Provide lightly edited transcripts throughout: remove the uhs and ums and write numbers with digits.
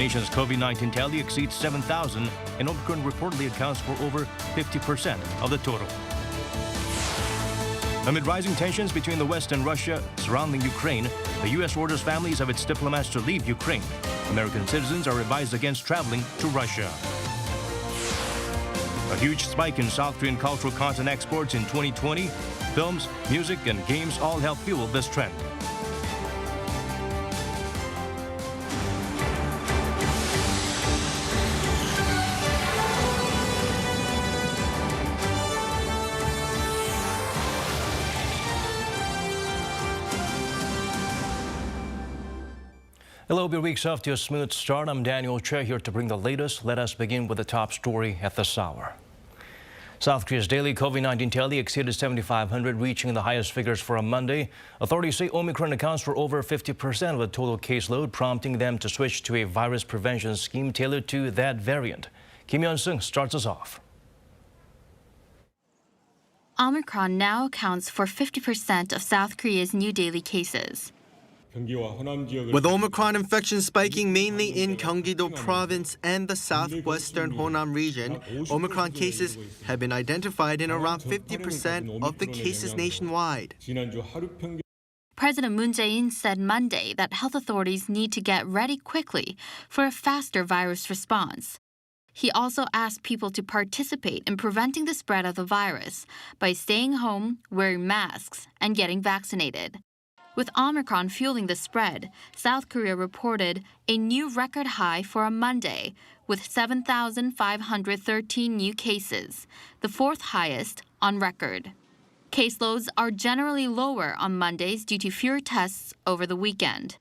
Nation's COVID-19 tally exceeds 7,000, and Omicron reportedly accounts for over 50% of the total. Amid rising tensions between the West and Russia surrounding Ukraine, the U.S. orders families of its diplomats to leave Ukraine. American citizens are advised against traveling to Russia. A huge spike in South Korean cultural content exports in 2020. Films, music, and games all help fuel this trend. Hello, your week's off to a smooth start. I'm Daniel Che here to bring the latest. Let us begin with the top story at this hour. South Korea's daily COVID-19 tally exceeded 7,500, reaching the highest figures for a Monday. Authorities say Omicron accounts for over 50% of the total caseload, prompting them to switch to a virus prevention scheme tailored to that variant. Kim Hyun-sung starts us off. Omicron now accounts for 50% of South Korea's new daily cases. With Omicron infection spiking mainly in Gyeonggi-do province and the southwestern Honam region, Omicron cases have been identified in around 50% of the cases nationwide. President Moon Jae-in said Monday that health authorities need to get ready quickly for a faster virus response. He also asked people to participate in preventing the spread of the virus by staying home, wearing masks, and getting vaccinated. With Omicron fueling the spread, South Korea reported a new record high for a Monday, with 7,513 new cases, the fourth highest on record. Caseloads are generally lower on Mondays due to fewer tests over the weekend.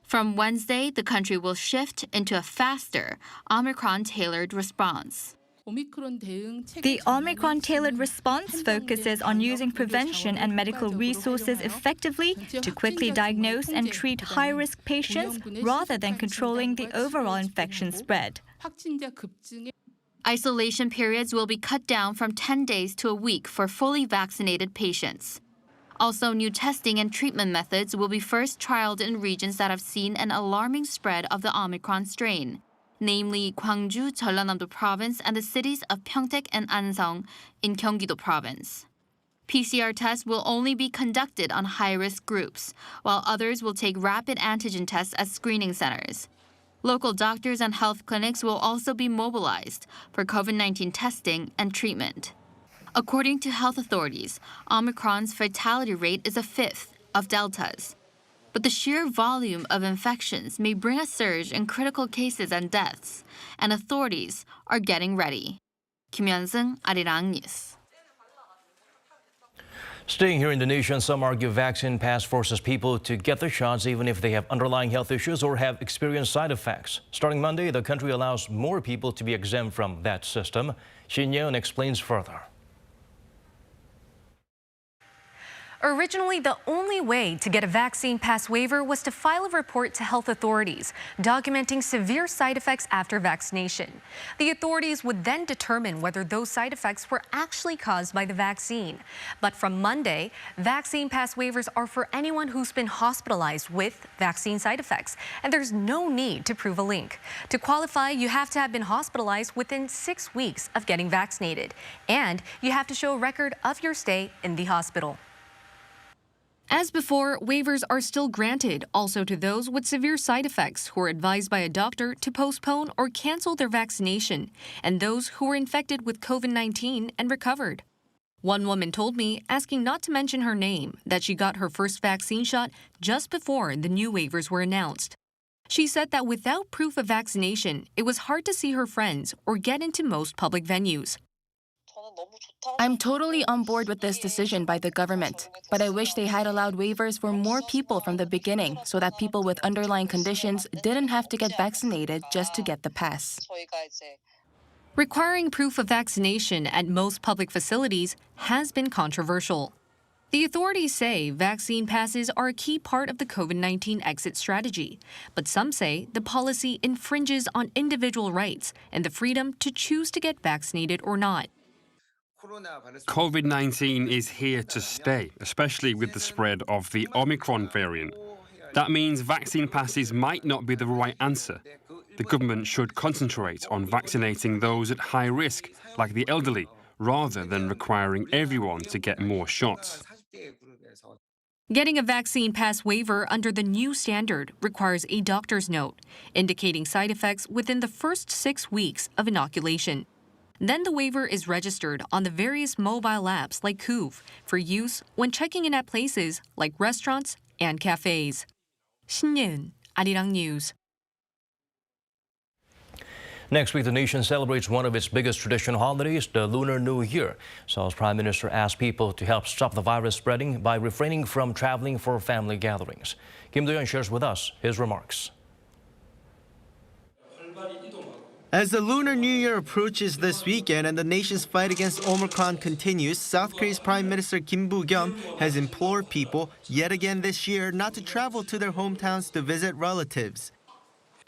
From Wednesday, the country will shift into a faster Omicron-tailored response. The Omicron-tailored response focuses on using prevention and medical resources effectively to quickly diagnose and treat high-risk patients rather than controlling the overall infection spread. Isolation periods will be cut down from 10 days to a week for fully vaccinated patients. Also, new testing and treatment methods will be first trialed in regions that have seen an alarming spread of the Omicron strain, namely Gwangju, Jeollanam-do province, and the cities of Pyeongtaek and Ansong in Gyeonggi-do province. PCR tests will only be conducted on high-risk groups, while others will take rapid antigen tests at screening centers. Local doctors and health clinics will also be mobilized for COVID-19 testing and treatment. According to health authorities, Omicron's fatality rate is a fifth of Delta's. But the sheer volume of infections may bring a surge in critical cases and deaths, and authorities are getting ready. Kim Hyun-sung, Arirang News. Staying here in Indonesia, some argue vaccine pass forces people to get the shots even if they have underlying health issues or have experienced side effects. Starting Monday, the country allows more people to be exempt from that system. Shin Yeon explains further. Originally, the only way to get a vaccine pass waiver was to file a report to health authorities, documenting severe side effects after vaccination. The authorities would then determine whether those side effects were actually caused by the vaccine. But from Monday, vaccine pass waivers are for anyone who's been hospitalized with vaccine side effects, and there's no need to prove a link. To qualify, you have to have been hospitalized within 6 weeks of getting vaccinated, and you have to show a record of your stay in the hospital. As before, waivers are still granted also to those with severe side effects who are advised by a doctor to postpone or cancel their vaccination, and those who were infected with COVID-19 and recovered. One woman told me, asking not to mention her name, that she got her first vaccine shot just before the new waivers were announced. She said that without proof of vaccination, it was hard to see her friends or get into most public venues. I'm totally on board with this decision by the government, but I wish they had allowed waivers for more people from the beginning so that people with underlying conditions didn't have to get vaccinated just to get the pass. Requiring proof of vaccination at most public facilities has been controversial. The authorities say vaccine passes are a key part of the COVID-19 exit strategy, but some say the policy infringes on individual rights and the freedom to choose to get vaccinated or not. COVID-19 is here to stay, especially with the spread of the Omicron variant. That means vaccine passes might not be the right answer. The government should concentrate on vaccinating those at high risk, like the elderly, rather than requiring everyone to get more shots. Getting a vaccine pass waiver under the new standard requires a doctor's note, indicating side effects within the first 6 weeks of inoculation. Then the waiver is registered on the various mobile apps like gov't for use when checking in at places like restaurants and cafes. 신예은, Arirang News. Next week, the nation celebrates one of its biggest traditional holidays, the Lunar New Year. Seoul's Prime Minister asked people to help stop the virus spreading by refraining from traveling for family gatherings. Kim Do-yeon shares with us his remarks. As the Lunar New Year approaches this weekend and the nation's fight against Omicron continues, South Korea's Prime Minister Kim Do-yeon has implored people yet again this year not to travel to their hometowns to visit relatives.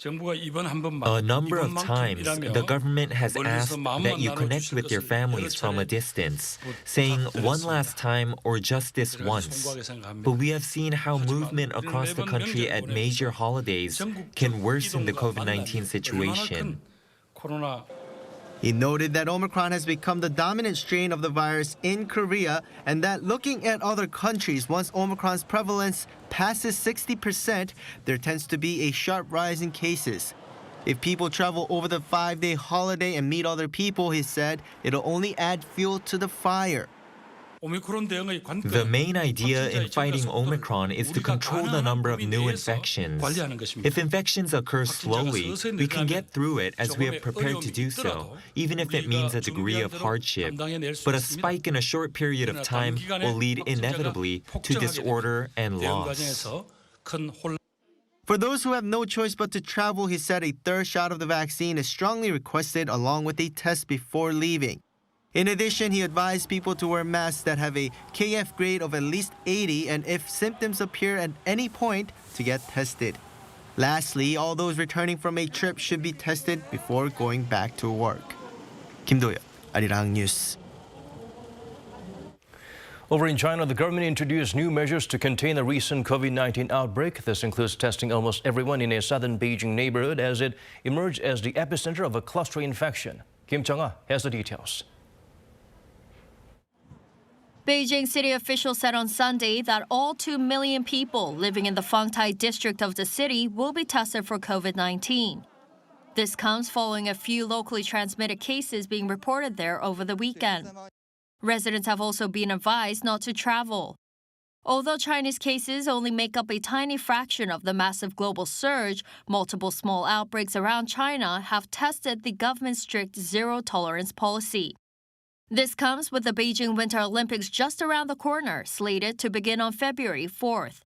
A number of times, the government has asked that you connect with your families from a distance, saying one last time or just this once. But we have seen how movement across the country at major holidays can worsen the COVID-19 situation. He noted that Omicron has become the dominant strain of the virus in Korea and that looking at other countries, once Omicron's prevalence passes 60%, there tends to be a sharp rise in cases. If people travel over the 5-day holiday and meet other people, he said, it'll only add fuel to the fire. The main idea in fighting Omicron is to control the number of new infections. If infections occur slowly, we can get through it as we have prepared to do so, even if it means a degree of hardship. But a spike in a short period of time will lead inevitably to disorder and loss. For those who have no choice but to travel, he said a third shot of the vaccine is strongly requested along with a test before leaving. In addition, he advised people to wear masks that have a KF grade of at least 80 and if symptoms appear at any point, to get tested. Lastly, all those returning from a trip should be tested before going back to work. Kim Do-yeon, Arirang News. Over in China, the government introduced new measures to contain the recent COVID-19 outbreak. This includes testing almost everyone in a southern Beijing neighborhood as it emerged as the epicenter of a cluster infection. Kim Chang-ah has the details. Beijing city officials said on Sunday that all 2 million people living in the Fangtai district of the city will be tested for COVID-19. This comes following a few locally transmitted cases being reported there over the weekend. Residents have also been advised not to travel. Although Chinese cases only make up a tiny fraction of the massive global surge, multiple small outbreaks around China have tested the government's strict zero-tolerance policy. This comes with the Beijing Winter Olympics just around the corner, slated to begin on February 4th.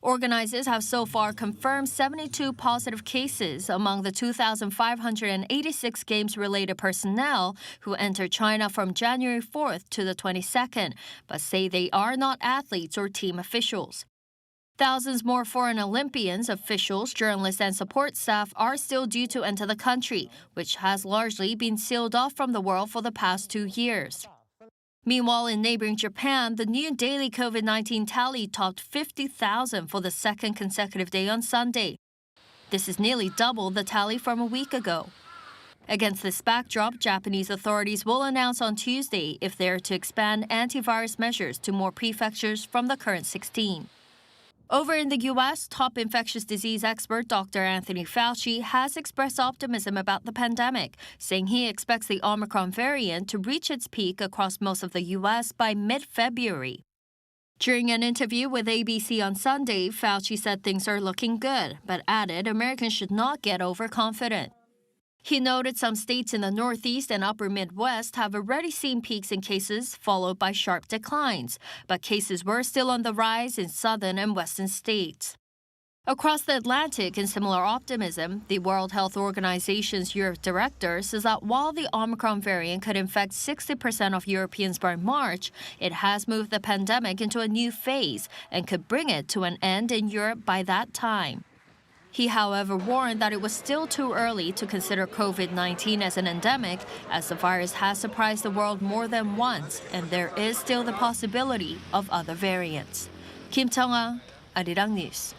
Organizers have so far confirmed 72 positive cases among the 2,586 games-related personnel who entered China from January 4th to the 22nd, but say they are not athletes or team officials. Thousands more foreign Olympians, officials, journalists, and support staff are still due to enter the country, which has largely been sealed off from the world for the past 2 years. Meanwhile, in neighboring Japan, the new daily COVID-19 tally topped 50,000 for the second consecutive day on Sunday. This is nearly double the tally from a week ago. Against this backdrop, Japanese authorities will announce on Tuesday if they are to expand antivirus measures to more prefectures from the current 16. Over in the U.S., top infectious disease expert Dr. Anthony Fauci has expressed optimism about the pandemic, saying he expects the Omicron variant to reach its peak across most of the U.S. by mid-February. During an interview with ABC on Sunday, Fauci said things are looking good, but added Americans should not get overconfident. He noted some states in the Northeast and Upper Midwest have already seen peaks in cases followed by sharp declines, but cases were still on the rise in southern and western states. Across the Atlantic, in similar optimism, the World Health Organization's Europe director says that while the Omicron variant could infect 60% of Europeans by March, it has moved the pandemic into a new phase and could bring it to an end in Europe by that time. He, however, warned that it was still too early to consider COVID-19 as an endemic, as the virus has surprised the world more than once, and there is still the possibility of other variants. Kim Chang-ah, Arirang News.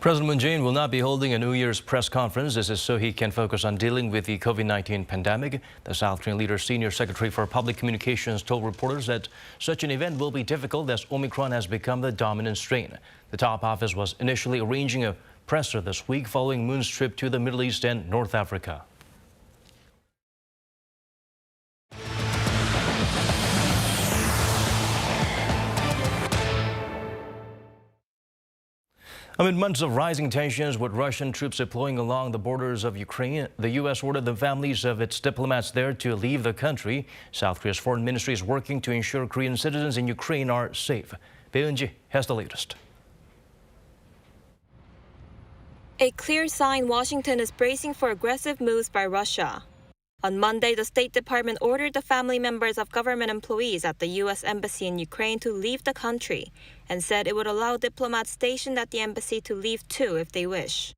President Moon Jae-in will not be holding a New Year's press conference. This is so he can focus on dealing with the COVID-19 pandemic. The South Korean leader's senior secretary for public communications told reporters that such an event will be difficult as Omicron has become the dominant strain. The top office was initially arranging a presser this week following Moon's trip to the Middle East and North Africa. Amid months of rising tensions with Russian troops deploying along the borders of Ukraine, the U.S. ordered the families of its diplomats there to leave the country. South Korea's foreign ministry is working to ensure Korean citizens in Ukraine are safe. Beunji has the latest. A clear sign Washington is bracing for aggressive moves by Russia. On Monday, the State Department ordered the family members of government employees at the U.S. Embassy in Ukraine to leave the country and said it would allow diplomats stationed at the embassy to leave too if they wish.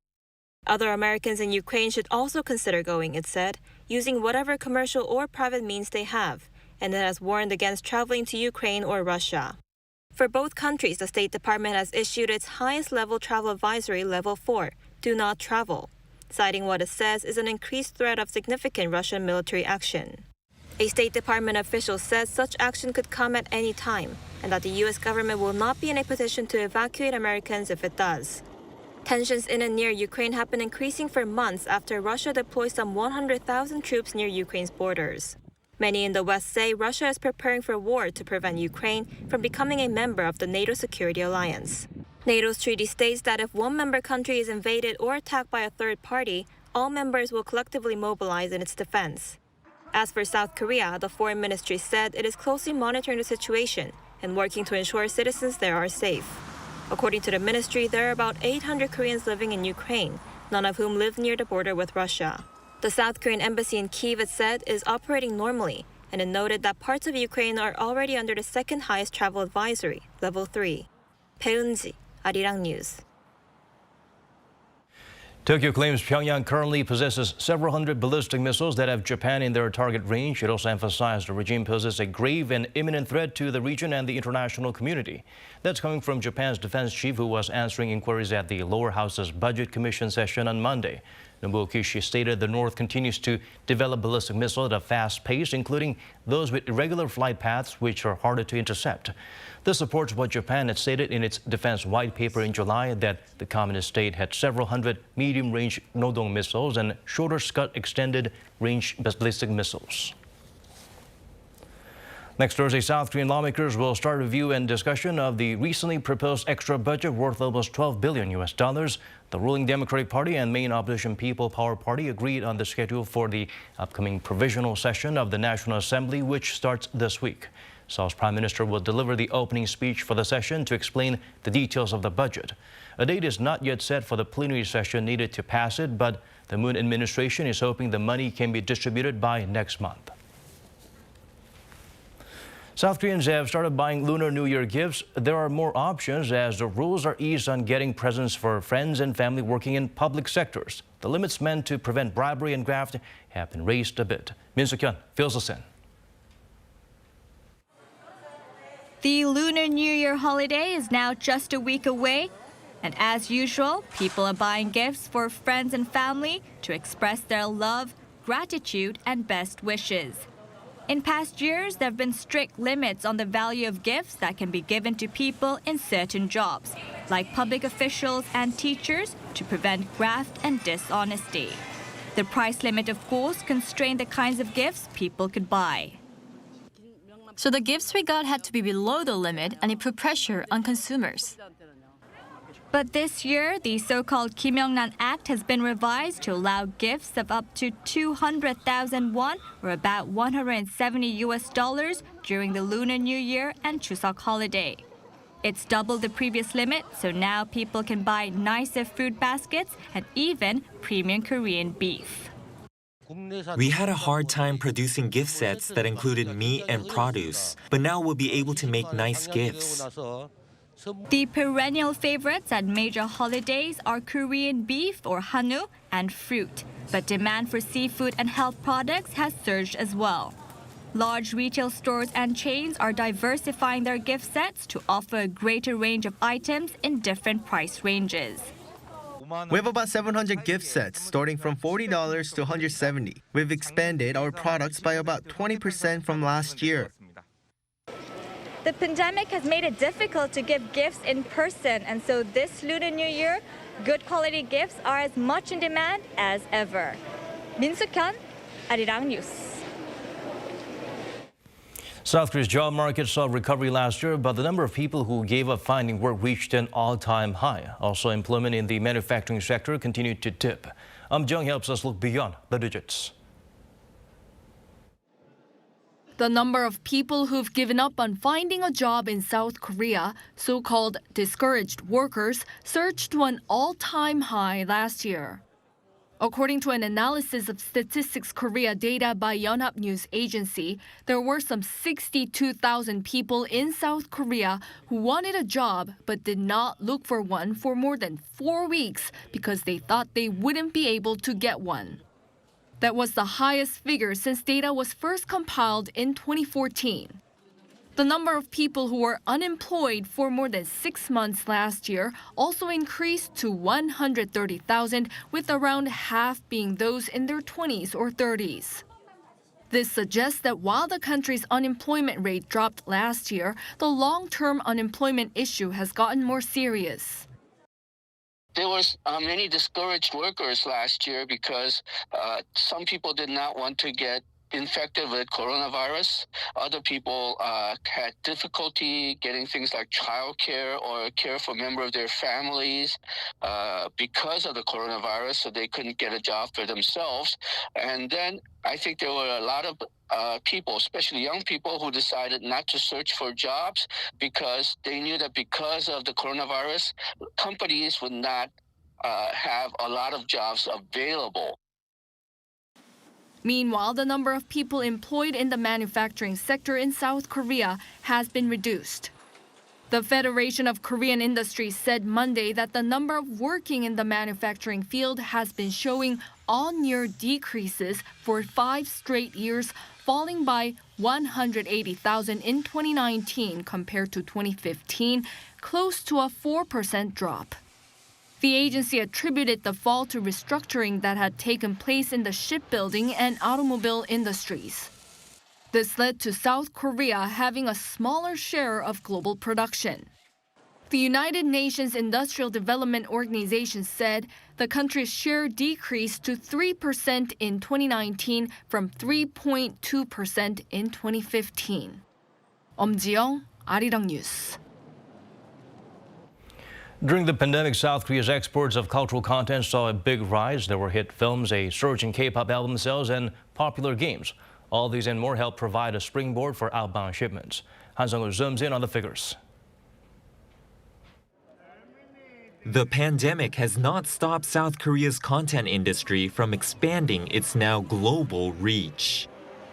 Other Americans in Ukraine should also consider going, it said, using whatever commercial or private means they have, and it has warned against traveling to Ukraine or Russia. For both countries, the State Department has issued its highest-level travel advisory, Level 4, Do Not Travel, citing what it says is an increased threat of significant Russian military action. A State Department official says such action could come at any time, and that the U.S. government will not be in a position to evacuate Americans if it does. Tensions in and near Ukraine have been increasing for months after Russia deployed some 100,000 troops near Ukraine's borders. Many in the West say Russia is preparing for war to prevent Ukraine from becoming a member of the NATO security alliance. NATO's treaty states that if one member country is invaded or attacked by a third party, all members will collectively mobilize in its defense. As for South Korea, the foreign ministry said it is closely monitoring the situation and working to ensure citizens there are safe. According to the ministry, there are about 800 Koreans living in Ukraine, none of whom live near the border with Russia. The South Korean embassy in Kyiv, it said, is operating normally, and it noted that parts of Ukraine are already under the second highest travel advisory, Level 3. Beunji, Arirang News. Tokyo claims Pyongyang currently possesses several hundred ballistic missiles that have Japan in their target range. It also emphasized the regime poses a grave and imminent threat to the region and the international community. That's coming from Japan's defense chief, who was answering inquiries at the lower house's Budget Commission session on Monday. Nobuo Kishi stated the North continues to develop ballistic missiles at a fast pace, including those with irregular flight paths, which are harder to intercept. This supports what Japan had stated in its defense white paper in July, that the communist state had several hundred medium-range Nodong missiles and shorter Scud extended-range ballistic missiles. Next Thursday, South Korean lawmakers will start review and discussion of the recently proposed extra budget worth almost $12 billion. The ruling Democratic Party and main opposition People Power Party agreed on the schedule for the upcoming provisional session of the National Assembly, which starts this week. Seoul's Prime Minister will deliver the opening speech for the session to explain the details of the budget. A date is not yet set for the plenary session needed to pass it, but the Moon administration is hoping the money can be distributed by next month. South Koreans have started buying Lunar New Year gifts. There are more options as the rules are eased on getting presents for friends and family working in public sectors. The limits meant to prevent bribery and graft have been raised a bit. Min Suk-hyun fills us in. The Lunar New Year holiday is now just a week away, and as usual, people are buying gifts for friends and family to express their love, gratitude, and best wishes. In past years, there have been strict limits on the value of gifts that can be given to people in certain jobs, like public officials and teachers, to prevent graft and dishonesty. The price limit, of course, constrained the kinds of gifts people could buy. So the gifts we got had to be below the limit, and it put pressure on consumers. But this year, the so-called Kim Young-nan Act has been revised to allow gifts of up to 200,000 won, or about $170 during the Lunar New Year and Chuseok holiday. It's double the previous limit, so now people can buy nicer fruit baskets and even premium Korean beef. We had a hard time producing gift sets that included meat and produce, but now we'll be able to make nice gifts. The perennial favorites at major holidays are Korean beef or hanwoo and fruit, but demand for seafood and health products has surged as well. Large retail stores and chains are diversifying their gift sets to offer a greater range of items in different price ranges. We have about 700 gift sets, starting from $40 to $170. We've expanded our products by about 20% from last year. The pandemic has made it difficult to give gifts in person, and so this Lunar New Year, good quality gifts are as much in demand as ever. Min Suk-hyun, Arirang News. South Korea's job market saw recovery last year, but the number of people who gave up finding work reached an all-time high. Also, employment in the manufacturing sector continued to dip. Jung helps us look beyond the digits. The number of people who've given up on finding a job in South Korea, so-called discouraged workers, surged to an all-time high last year. According to an analysis of Statistics Korea data by Yonhap News Agency, there were some 62,000 people in South Korea who wanted a job but did not look for one for more than 4 weeks because they thought they wouldn't be able to get one. That was the highest figure since data was first compiled in 2014. The number of people who were unemployed for more than 6 months last year also increased to 130,000, with around half being those in their 20s or 30s. This suggests that while the country's unemployment rate dropped last year, the long-term unemployment issue has gotten more serious. There was many discouraged workers last year because some people did not want to get infected with coronavirus. Other people had difficulty getting things like childcare or care for a member of their families because of the coronavirus, so they couldn't get a job for themselves. And then I think there were a lot of people, especially young people, who decided not to search for jobs because they knew that because of the coronavirus, companies would not have a lot of jobs available. Meanwhile, the number of people employed in the manufacturing sector in South Korea has been reduced. The Federation of Korean Industries said Monday that the number of working in the manufacturing field has been showing on-year decreases for 5 straight years, falling by 180,000 in 2019 compared to 2015, close to a 4% drop. The agency attributed the fall to restructuring that had taken place in the shipbuilding and automobile industries. This led to South Korea having a smaller share of global production. The United Nations Industrial Development Organization said the country's share decreased to 3% in 2019 from 3.2% in 2015. Ji-young, Arirang News. During the pandemic, South Korea's exports of cultural content saw a big rise. There were hit films, a surge in K-pop album sales, and popular games. All these and more help provide a springboard for outbound shipments. Han Sung-woo zooms in on the figures. The pandemic has not stopped South Korea's content industry from expanding its now global reach.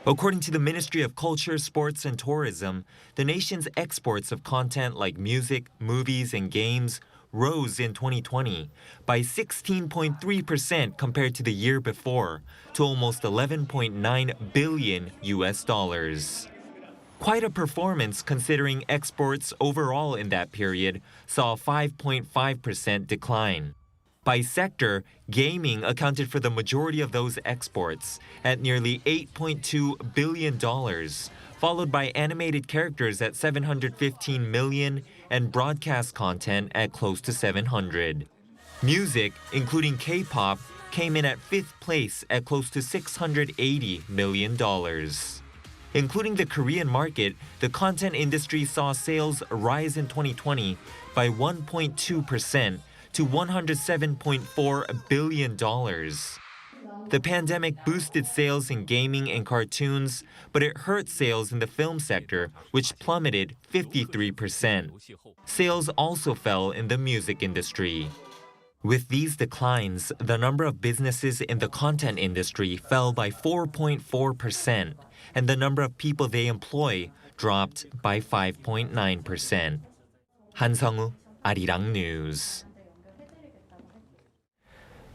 According to the Ministry of Culture, Sports and Tourism, the nation's exports of content like music, movies, and games rose in 2020 by 16.3% compared to the year before, to almost $11.9 billion. Quite a performance considering exports overall in that period saw a 5.5% decline. By sector, gaming accounted for the majority of those exports at nearly $8.2 billion, followed by animated characters at $715 million and broadcast content at close to $700. Music, including K-pop, came in at 5th place at close to $680 million. Including the Korean market, the content industry saw sales rise in 2020 by 1.2% to $107.4 billion. The pandemic boosted sales in gaming and cartoons, but it hurt sales in the film sector, which plummeted 53%. Sales also fell in the music industry. With these declines, the number of businesses in the content industry fell by 4.4%, and the number of people they employ dropped by 5.9%. Han Sung-woo, Arirang News.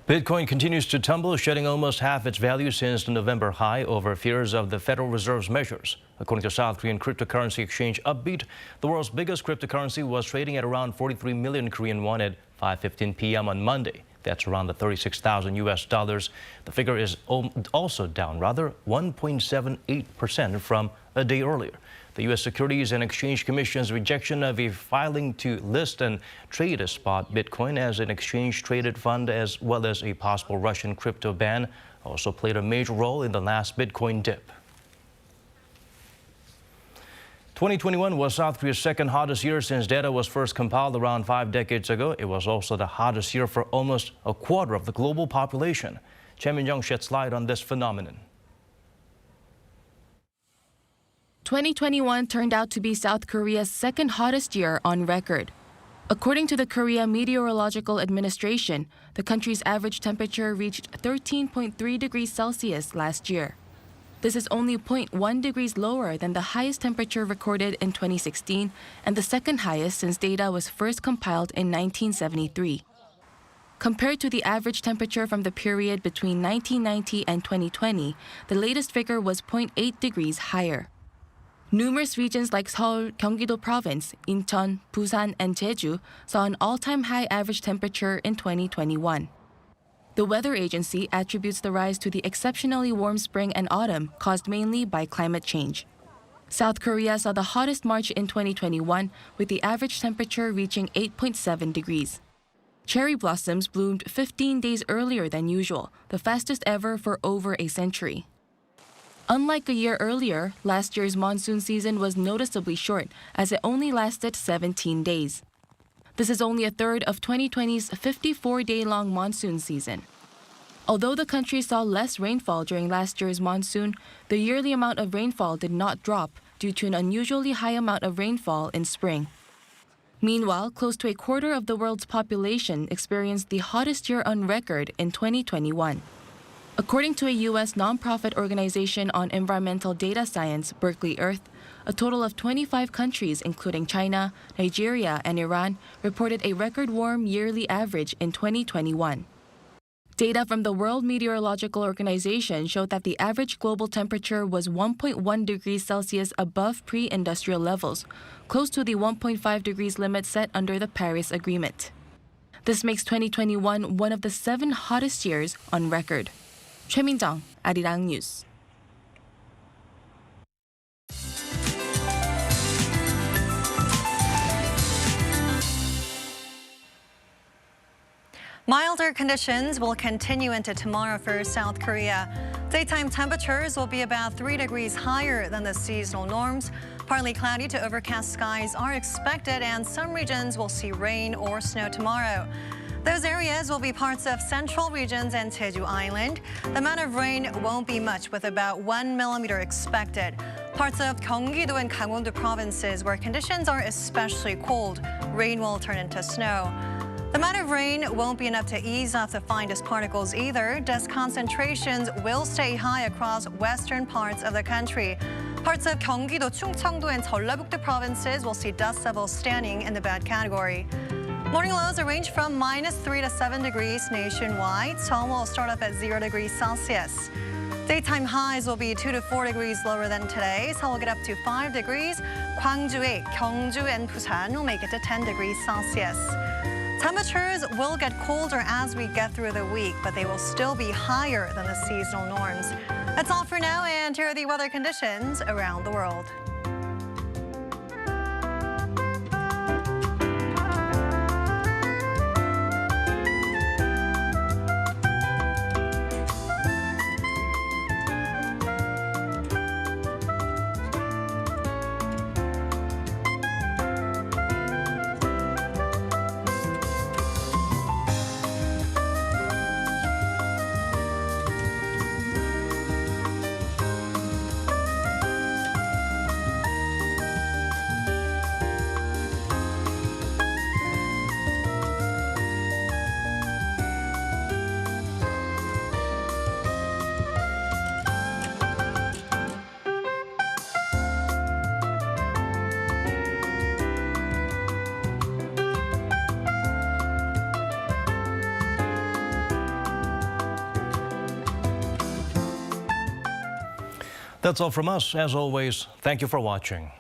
Bitcoin continues to tumble, shedding almost half its value since the November high over fears of the Federal Reserve's measures. According to South Korean cryptocurrency exchange Upbeat, the world's biggest cryptocurrency was trading at around 43 million Korean won at 5:15 p.m. on Monday. That's around the 36,000 US dollars. The figure is also down rather 1.78% from a day earlier. The U.S. Securities and Exchange Commission's rejection of a filing to list and trade a spot Bitcoin as an exchange-traded fund, as well as a possible Russian crypto ban, also played a major role in the last Bitcoin dip. 2021 was South Korea's second hottest year since data was first compiled around 5 decades ago. It was also the hottest year for almost a quarter of the global population. Choi Min-young sheds light on this phenomenon. 2021 turned out to be South Korea's second hottest year on record. According to the Korea Meteorological Administration, the country's average temperature reached 13.3 degrees Celsius last year. This is only 0.1 degrees lower than the highest temperature recorded in 2016 and the second highest since data was first compiled in 1973. Compared to the average temperature from the period between 1990 and 2020, the latest figure was 0.8 degrees higher. Numerous regions like Seoul, Gyeonggi-do Province, Incheon, Busan, and Jeju saw an all-time high average temperature in 2021. The weather agency attributes the rise to the exceptionally warm spring and autumn caused mainly by climate change. South Korea saw the hottest March in 2021, with the average temperature reaching 8.7 degrees. Cherry blossoms bloomed 15 days earlier than usual, the fastest ever for over a century. Unlike a year earlier, last year's monsoon season was noticeably short, as it only lasted 17 days. This is only a third of 2020's 54-day-long monsoon season. Although the country saw less rainfall during last year's monsoon, the yearly amount of rainfall did not drop due to an unusually high amount of rainfall in spring. Meanwhile, close to a quarter of the world's population experienced the hottest year on record in 2021. According to a U.S. nonprofit organization on environmental data science, Berkeley Earth, a total of 25 countries, including China, Nigeria, and Iran, reported a record warm yearly average in 2021. Data from the World Meteorological Organization showed that the average global temperature was 1.1 degrees Celsius above pre-industrial levels, close to the 1.5 degrees limit set under the Paris Agreement. This makes 2021 one of the 7 hottest years on record. Choi Min-young, Arirang News. Milder conditions will continue into tomorrow for South Korea. Daytime temperatures will be about 3 degrees higher than the seasonal norms. Partly cloudy to overcast skies are expected, and some regions will see rain or snow tomorrow. Those areas will be parts of central regions and Jeju Island. The amount of rain won't be much, with about 1 millimeter expected. Parts of Gyeonggi-do and Gangwon-do provinces, where conditions are especially cold, rain will turn into snow. The amount of rain won't be enough to ease off the finest particles either. Dust concentrations will stay high across western parts of the country. Parts of Gyeonggi-do, Chungcheong-do, and Jeollabuk-do provinces will see dust levels standing in the bad category. Morning lows range from -3 to 7 degrees nationwide. Seoul will start off at 0 degrees Celsius. Daytime highs will be 2 to 4 degrees lower than today. Seoul will get up to 5 degrees. Gwangju, Gyeongju, and Busan will make it to 10 degrees Celsius. Temperatures will get colder as we get through the week, but they will still be higher than the seasonal norms. That's all for now, and here are the weather conditions around the world. That's all from us. As always, thank you for watching.